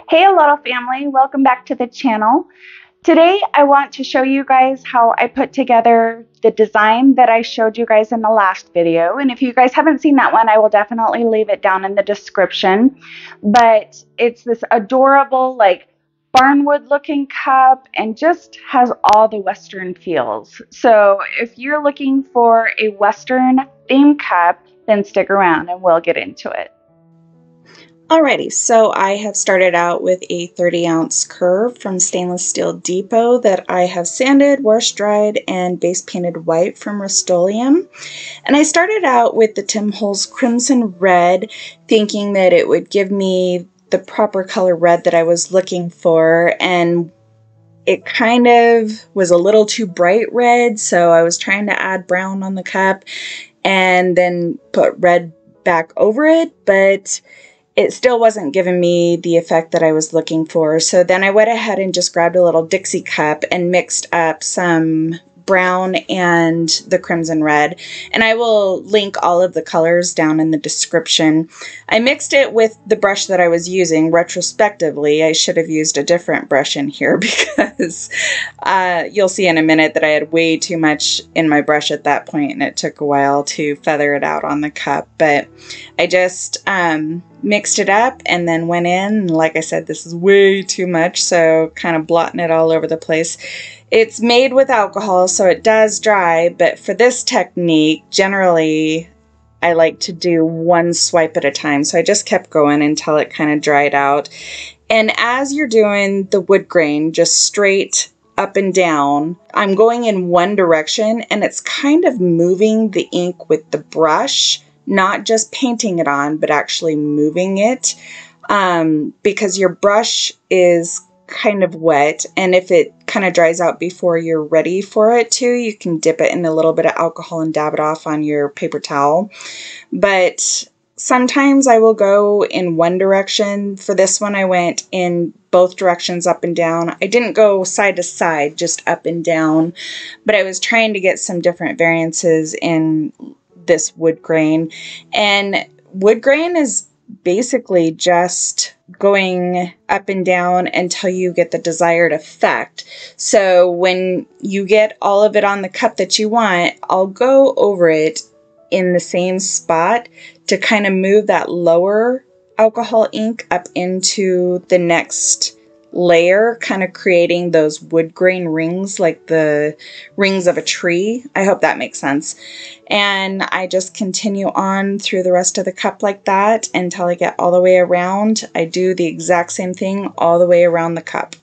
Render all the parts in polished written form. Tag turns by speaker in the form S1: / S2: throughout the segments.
S1: Hey Alotta family, welcome back to the channel. Today I want to show you guys how I put together the design that I showed you guys in the last video. And if you guys haven't seen that one, I will definitely leave it down in the description. But it's this adorable like barnwood looking cup and just has all the Western feels. So if you're looking for a Western theme cup, then stick around and we'll get into it.
S2: Alrighty, so I have started out with a 30-ounce curve from Stainless Steel Depot that I have sanded, wash dried, and base painted white from Rust-Oleum. And I started out with the Tim Holtz Crimson Red, thinking that it would give me the proper color red that I was looking for, and it kind of was a little too bright red, so I was trying to add brown on the cup and then put red back over it, but it still wasn't giving me the effect that I was looking for. So then I went ahead and just grabbed a little Dixie cup and mixed up some brown and the crimson red. And I will link all of the colors down in the description. I mixed it with the brush that I was using. Retrospectively, I should have used a different brush in here because you'll see in a minute that I had way too much in my brush at that point, and it took a while to feather it out on the cup. But I just mixed it up and then went in. Like I said, this is way too much, so kind of blotting it all over the place. It's made with alcohol, so it does dry, but for this technique, generally I like to do one swipe at a time. So I just kept going until it kind of dried out. And as you're doing the wood grain, just straight up and down, I'm going in one direction and it's kind of moving the ink with the brush, not just painting it on, but actually moving it, because your brush is kind of wet, and if it kind of dries out before you're ready for it to, you can dip it in a little bit of alcohol and dab it off on your paper towel. But sometimes I will go in one direction. For this one, I went in both directions, up and down. I didn't go side to side, just up and down, but I was trying to get some different variances in this wood grain. And wood grain is basically just going up and down until you get the desired effect. So when you get all of it on the cup that you want, I'll go over it in the same spot to kind of move that lower alcohol ink up into the next layer, kind of creating those wood grain rings like the rings of a tree. I hope that makes sense. And I just continue on through the rest of the cup like that until I get all the way around. I do the exact same thing all the way around the cup.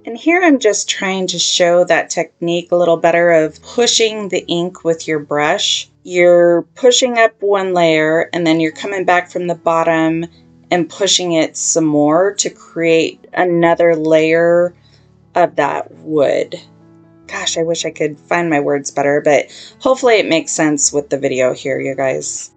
S2: And here I'm just trying to show that technique a little better of pushing the ink with your brush. You're pushing up one layer and then you're coming back from the bottom and pushing it some more to create another layer of that wood. Gosh, I wish I could find my words better, but hopefully it makes sense with the video here, you guys.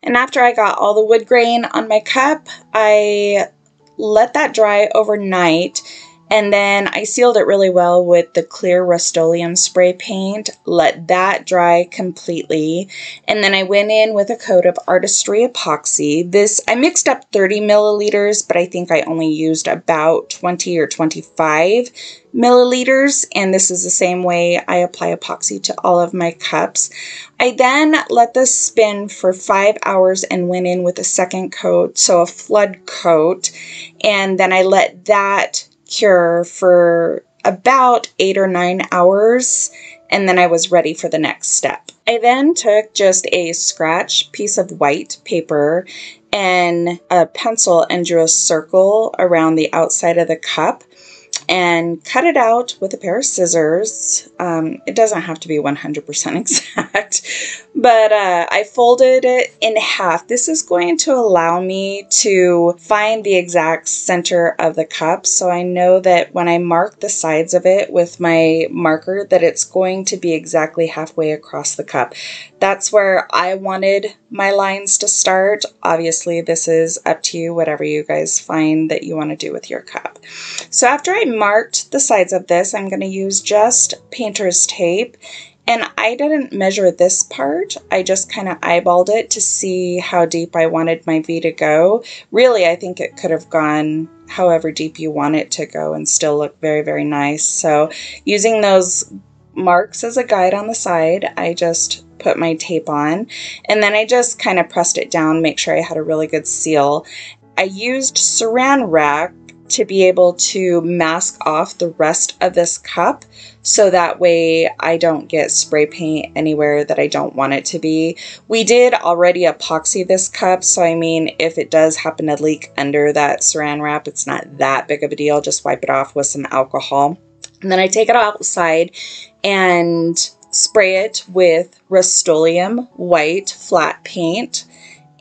S2: And after I got all the wood grain on my cup, I let that dry overnight, and then I sealed it really well with the clear Rust-Oleum spray paint, let that dry completely, and then I went in with a coat of Artistry Epoxy. This, I mixed up 30 milliliters, but I think I only used about 20 or 25 milliliters, and this is the same way I apply epoxy to all of my cups. I then let this spin for 5 hours and went in with a second coat, so a flood coat, and then I let that cure for about 8 or 9 hours, and then I was ready for the next step. I then took just a scratch piece of white paper and a pencil and drew a circle around the outside of the cup. and cut it out with a pair of scissors. It doesn't have to be 100% exact, but I folded it in half. This is going to allow me to find the exact center of the cup, so I know that when I mark the sides of it with my marker that it's going to be exactly halfway across the cup. That's where I wanted my lines to start. Obviously, this is up to you, whatever you guys find that you want to do with your cup. So after I marked the sides of this, I'm going to use just painter's tape. And I didn't measure this part. I just kind of eyeballed it to see how deep I wanted my V to go. Really, I think it could have gone however deep you want it to go and still look very, very nice. So using those marks as a guide on the side, I just put my tape on, and then I just kind of pressed it down, make sure I had a really good seal. I used saran wrap to be able to mask off the rest of this cup, so that way I don't get spray paint anywhere that I don't want it to be. We did already epoxy this cup, so I mean, if it does happen to leak under that saran wrap, it's not that big of a deal. Just wipe it off with some alcohol. And then I take it outside and spray it with Rust-Oleum white flat paint.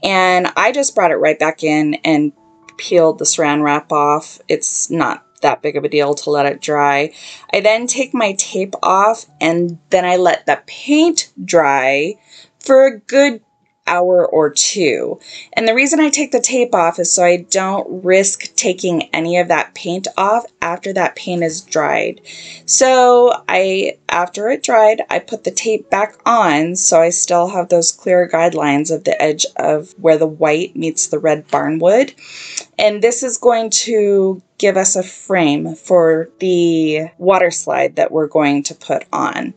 S2: And I just brought it right back in and peeled the saran wrap off. It's not that big of a deal to let it dry. I then take my tape off, and then I let the paint dry for a good hour or two. And the reason I take the tape off is so I don't risk taking any of that paint off after that paint is dried. So after it dried, I put the tape back on, so I still have those clear guidelines of the edge of where the white meets the red barnwood. And this is going to give us a frame for the water slide that we're going to put on.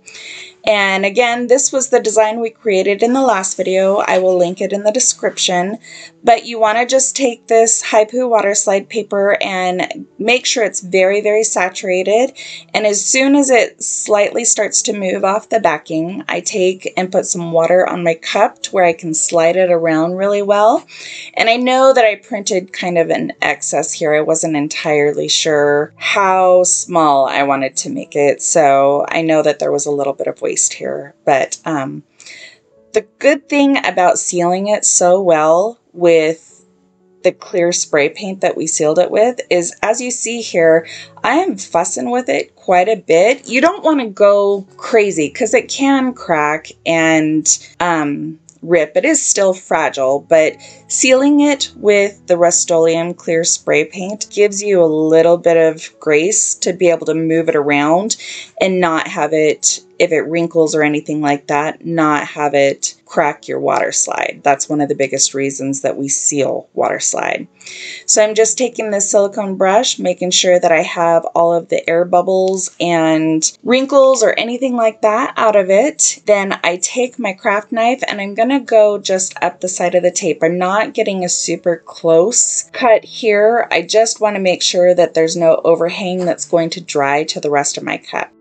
S2: And again, this was the design we created in the last video. I will link it in the description. But you want to just take this Haipu water slide paper and make sure it's very, very saturated. And as soon as it slightly starts to move off the backing, I take and put some water on my cup to where I can slide it around really well. And I know that I printed kind of an excess here. I wasn't entirely sure how small I wanted to make it. So I know that there was a little bit of waste here. But the good thing about sealing it so well with the clear spray paint that we sealed it with is, as you see here, I am fussing with it quite a bit. You don't want to go crazy because it can crack and rip. It is still fragile, but sealing it with the Rust-Oleum clear spray paint gives you a little bit of grace to be able to move it around and not have it, if it wrinkles or anything like that, not have it crack your water slide. That's one of the biggest reasons that we seal water slide. So I'm just taking this silicone brush, making sure that I have all of the air bubbles and wrinkles or anything like that out of it. Then I take my craft knife and I'm going to go just up the side of the tape. I'm not getting a super close cut here. I just want to make sure that there's no overhang that's going to dry to the rest of my cup.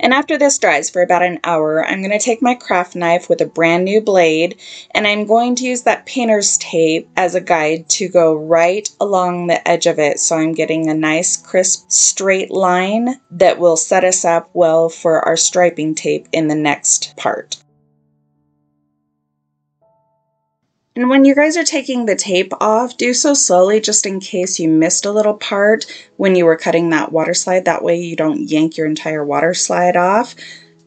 S2: And after this dries for about an hour, I'm going to take my craft knife with a brand new blade, and I'm going to use that painter's tape as a guide to go right along the edge of it, so I'm getting a nice crisp straight line that will set us up well for our striping tape in the next part. And when you guys are taking the tape off, do so slowly just in case you missed a little part when you were cutting that water slide. That way you don't yank your entire water slide off.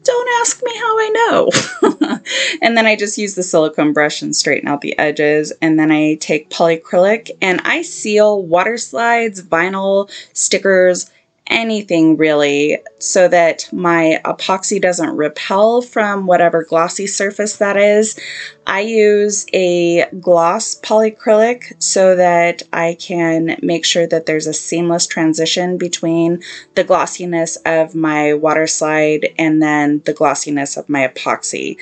S2: Don't ask me how I know. And then I just use the silicone brush and straighten out the edges. And then I take polyacrylic and I seal water slides, vinyl, stickers, anything really, so that my epoxy doesn't repel from whatever glossy surface that is. I use a gloss polyacrylic so that I can make sure that there's a seamless transition between the glossiness of my water slide and then the glossiness of my epoxy.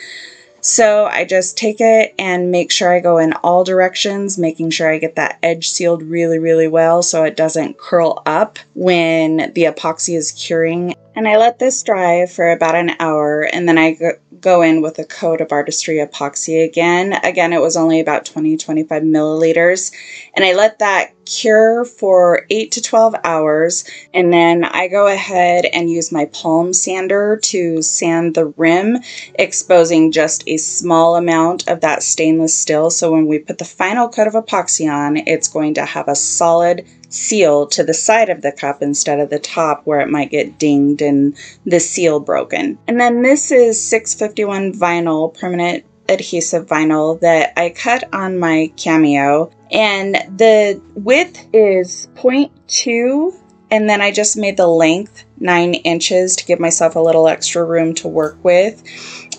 S2: So I just take it and make sure I go in all directions, making sure I get that edge sealed really, really well so it doesn't curl up when the epoxy is curing. And I let this dry for about an hour, and then I go in with a coat of Artistry epoxy again. Again, it was only about 20-25 milliliters. And I let that cure for 8 to 12 hours. And then I go ahead and use my palm sander to sand the rim, exposing just a small amount of that stainless steel. So when we put the final coat of epoxy on, it's going to have a solid seal to the side of the cup instead of the top where it might get dinged and the seal broken. And then this is 651 vinyl, permanent adhesive vinyl that I cut on my Cameo, and the width is 0.2, and then I just made the length 9 inches to give myself a little extra room to work with.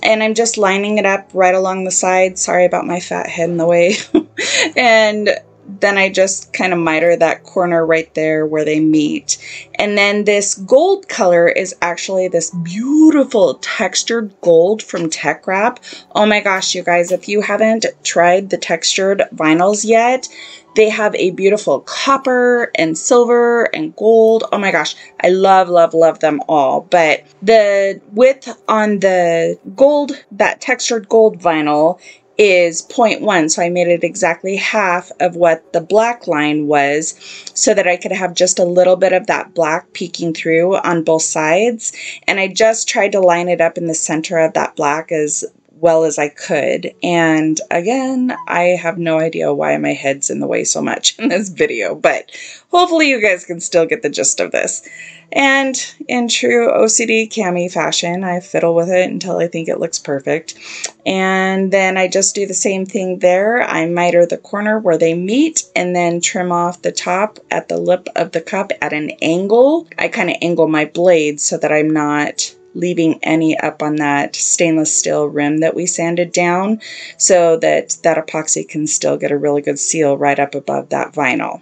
S2: And I'm just lining it up right along the side. Sorry about my fat head in the way. And then I just kind of miter that corner right there where they meet. And then this gold color is actually this beautiful textured gold from Tech Wrap. Oh my gosh, you guys, if you haven't tried the textured vinyls yet, they have a beautiful copper and silver and gold. Oh my gosh, I love, love, love them all. But the width on the gold, that textured gold vinyl, is 0.1, so I made it exactly half of what the black line was so that I could have just a little bit of that black peeking through on both sides. And I just tried to line it up in the center of that black as well as I could. And again, I have no idea why my head's in the way so much in this video, but hopefully you guys can still get the gist of this. And in true OCD Cami fashion, I fiddle with it until I think it looks perfect. And then I just do the same thing there. I miter the corner where they meet and then trim off the top at the lip of the cup at an angle. I kind of angle my blade so that I'm not leaving any up on that stainless steel rim that we sanded down, so that that epoxy can still get a really good seal right up above that vinyl.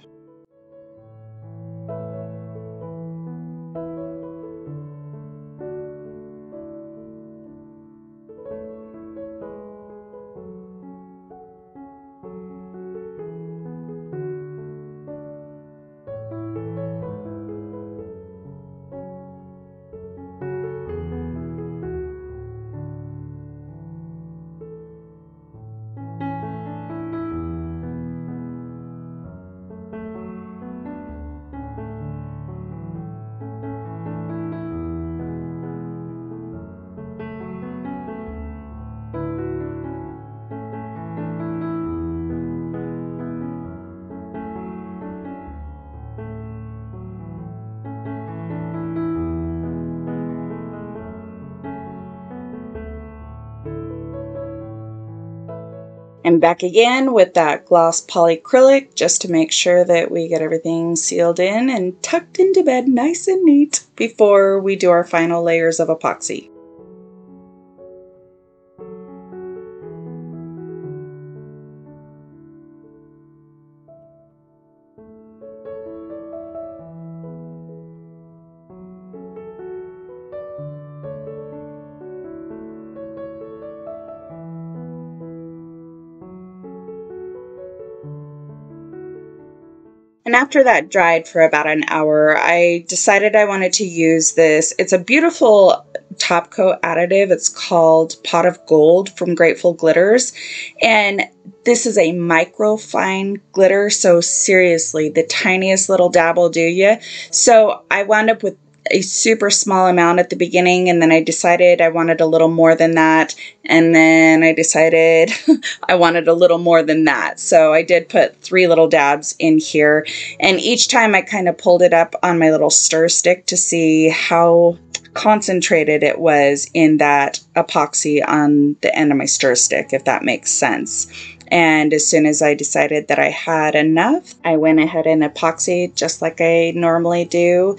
S2: And back again with that gloss polyacrylic just to make sure that we get everything sealed in and tucked into bed nice and neat before we do our final layers of epoxy. And after that dried for about an hour, I decided I wanted to use this. It's a beautiful top coat additive. It's called Pot of Gold from Grateful Glitters. And this is a microfine glitter. So seriously, the tiniest little dab will do you. So I wound up with a super small amount at the beginning, and then I decided I wanted a little more than that, and then I decided I wanted a little more than that. So I did put 3 little dabs in here, and each time I kind of pulled it up on my little stir stick to see how concentrated it was in that epoxy on the end of my stir stick, if that makes sense. And as soon as I decided that I had enough, I went ahead and epoxied just like I normally do.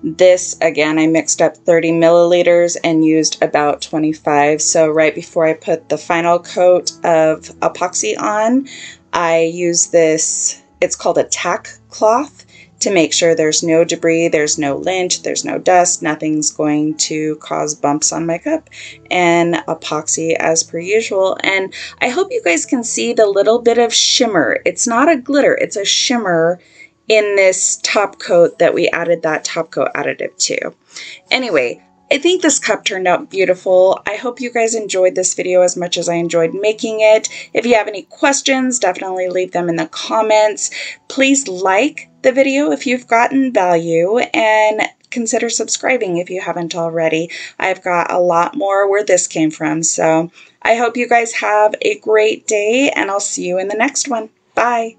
S2: This, again, I mixed up 30 milliliters and used about 25. So right before I put the final coat of epoxy on, I use this, it's called a tack cloth, to make sure there's no debris, there's no lint, there's no dust, nothing's going to cause bumps on my cup, and epoxy as per usual. And I hope you guys can see the little bit of shimmer. It's not a glitter, it's a shimmer in this top coat that we added that top coat additive to. Anyway, I think this cup turned out beautiful. I hope you guys enjoyed this video as much as I enjoyed making it. If you have any questions, definitely leave them in the comments. Please like the video if you've gotten value, and consider subscribing if you haven't already. I've got a lot more where this came from. So I hope you guys have a great day, and I'll see you in the next one. Bye.